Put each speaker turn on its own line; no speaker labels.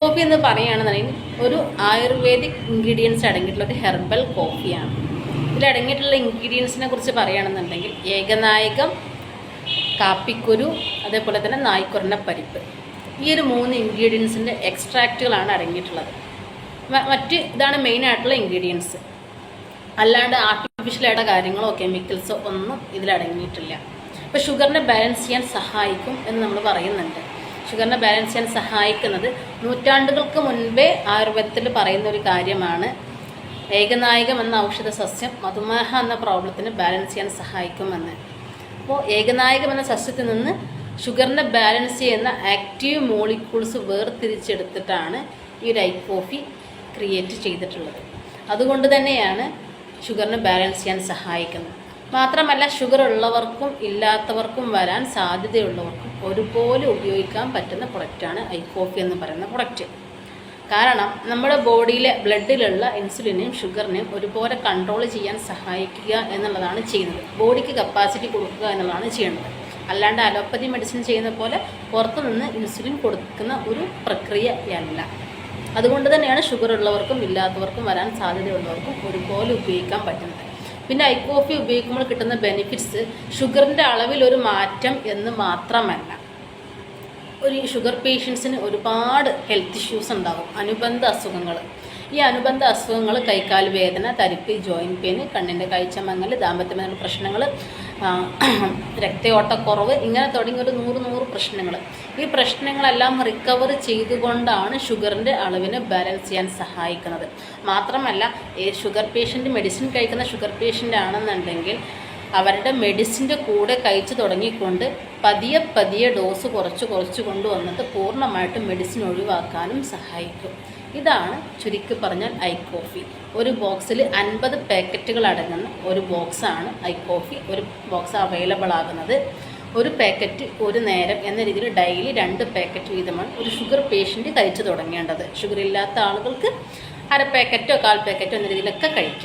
Coffee എന്ന് പറയുകയാണെന്നുണ്ടെങ്കിൽ ഒരു ആയുർവേദിക് ഇൻഗ്രീഡിയൻസ് അടങ്ങിയിട്ടുള്ള ഒരു ഹെർബൽ കോഫിയാണ്. ഇതിലടങ്ങിയിട്ടുള്ള ഇൻഗ്രീഡിയൻസിനെ കുറിച്ച് പറയുകയാണെന്നുണ്ടെങ്കിൽ ഏകനായകം, കാപ്പിക്കുരു, അതേപോലെ തന്നെ നായ്ക്കുറന്ന പരിപ്പ്. ഈ ഒരു 3 ഇൻഗ്രീഡിയൻസിൻ്റെ എക്സ്ട്രാക്റ്റുകളാണ് അടങ്ങിയിട്ടുള്ളത്. ഇതാണ് മെയിനായിട്ടുള്ള ഇൻഗ്രീഡിയൻസ്. അല്ലാണ്ട് ആർട്ടിഫിഷ്യലായിട്ട് കാര്യങ്ങളോ കെമിക്കൽസോ ഒന്നും ഇതിലടങ്ങിയിട്ടില്ല. ഇപ്പോൾ ഷുഗറിനെ ബാലൻസ് ചെയ്യാൻ സഹായിക്കും എന്ന് നമ്മൾ പറയുന്നുണ്ട്. ഷുഗറിനെ ബാലൻസ് ചെയ്യാൻ സഹായിക്കുന്നത് നൂറ്റാണ്ടുകൾക്ക് മുൻപേ ആയുർവേദത്തിൽ പറയുന്ന ഒരു കാര്യമാണ്. ഏകനായകം എന്ന ഔഷധ സസ്യം മധുമേഹ എന്ന പ്രോബ്ലത്തിന് ബാലൻസ് ചെയ്യാൻ സഹായിക്കുമെന്ന്. അപ്പോൾ ഏകനായകം എന്ന സസ്യത്തിൽ നിന്ന് ഷുഗറിനെ ബാലൻസ് ചെയ്യുന്ന ആക്റ്റീവ് മോളിക്യൂൾസ് വേർതിരിച്ചെടുത്തിട്ടാണ് ഈ ഒരു ഐ കോഫി ക്രിയേറ്റ് ചെയ്തിട്ടുള്ളത്. അതുകൊണ്ട് തന്നെയാണ് ഷുഗറിനെ ബാലൻസ് ചെയ്യാൻ സഹായിക്കുന്നത്. മാത്രമല്ല, ഷുഗർ ഉള്ളവർക്കും ഇല്ലാത്തവർക്കും വരാൻ സാധ്യതയുള്ളവർക്കും ഒരുപോലെ ഉപയോഗിക്കാൻ പറ്റുന്ന പ്രൊഡക്റ്റാണ് ഐ കോഫി എന്ന് പറയുന്ന പ്രൊഡക്റ്റ്. കാരണം നമ്മുടെ ബോഡിയിലെ ബ്ലഡിലുള്ള ഇൻസുലിനെയും ഷുഗറിനെയും ഒരുപോലെ കൺട്രോൾ ചെയ്യാൻ സഹായിക്കുക എന്നുള്ളതാണ് ചെയ്യുന്നത്. ബോഡിക്ക് കപ്പാസിറ്റി കൊടുക്കുക എന്നുള്ളതാണ് ചെയ്യുന്നത്. അല്ലാണ്ട് അലോപ്പതി മെഡിസിൻ ചെയ്യുന്ന പോലെ പുറത്തുനിന്ന് ഇൻസുലിൻ കൊടുക്കുന്ന ഒരു പ്രക്രിയയല്ല. അതുകൊണ്ട് തന്നെയാണ് ഷുഗർ ഉള്ളവർക്കും ഇല്ലാത്തവർക്കും വരാൻ സാധ്യതയുള്ളവർക്കും ഒരുപോലെ ഉപയോഗിക്കാൻ പറ്റുന്നത്. പിന്നെ ഐ കോഫി ഉപയോഗിക്കുമ്പോൾ കിട്ടുന്ന ബെനിഫിറ്റ്സ് ഷുഗറിൻ്റെ അളവിൽ ഒരു മാറ്റം എന്ന് മാത്രമല്ല, ഒരു ഷുഗർ പേഷ്യൻസിന് ഒരുപാട് ഹെൽത്ത് ഇഷ്യൂസ് ഉണ്ടാകും, അനുബന്ധ അസുഖങ്ങൾ. ഈ അനുബന്ധ അസുഖങ്ങൾ കൈക്കാൽ വേദന, തരിപ്പ്, ജോയിൻറ്റ് പെയിൻ, കണ്ണിൻ്റെ കാഴ്ച മങ്ങൽ, ദാമ്പത്യമായ പ്രശ്നങ്ങൾ, രക്തയോട്ടക്കുറവ്, ഇങ്ങനെ തുടങ്ങി ഒരു 100 പ്രശ്നങ്ങൾ. ഈ പ്രശ്നങ്ങളെല്ലാം റിക്കവർ ചെയ്തുകൊണ്ടാണ് ഷുഗറിൻ്റെ അളവിനെ ബാലൻസ് ചെയ്യാൻ സഹായിക്കുന്നത്. മാത്രമല്ല, ഷുഗർ പേഷ്യൻ്റ് മെഡിസിൻ കഴിക്കുന്ന ഷുഗർ പേഷ്യൻ്റ് ആണെന്നുണ്ടെങ്കിൽ അവരുടെ മെഡിസിൻ്റെ കൂടെ കഴിച്ചു തുടങ്ങിക്കൊണ്ട് പതിയെ ഡോസ് കുറച്ച് കൊണ്ടുവന്നിട്ട് പൂർണ്ണമായിട്ടും മെഡിസിൻ ഒഴിവാക്കാനും സഹായിക്കും. ഇതാണ് ചുരുക്കി പറഞ്ഞാൽ ഐ കോഫി. ഒരു ബോക്സിൽ 50 പാക്കറ്റുകൾ അടങ്ങുന്ന ഒരു ബോക്സാണ് ഐ കോഫി. ഒരു ബോക്സ് അവൈലബിൾ ആകുന്നത്. ഒരു പാക്കറ്റ് ഒരു നേരം എന്ന രീതിയിൽ ഡെയിലി 2 പാക്കറ്റ് വീതമാണ് ഒരു ഷുഗർ പേഷ്യൻ്റ് കഴിച്ചു തുടങ്ങേണ്ടത്. ഷുഗർ ഇല്ലാത്ത ആളുകൾക്ക് 1/2 പാക്കറ്റോ 1/4 പാക്കറ്റോ എന്ന രീതിയിലൊക്കെ കഴിക്കാം.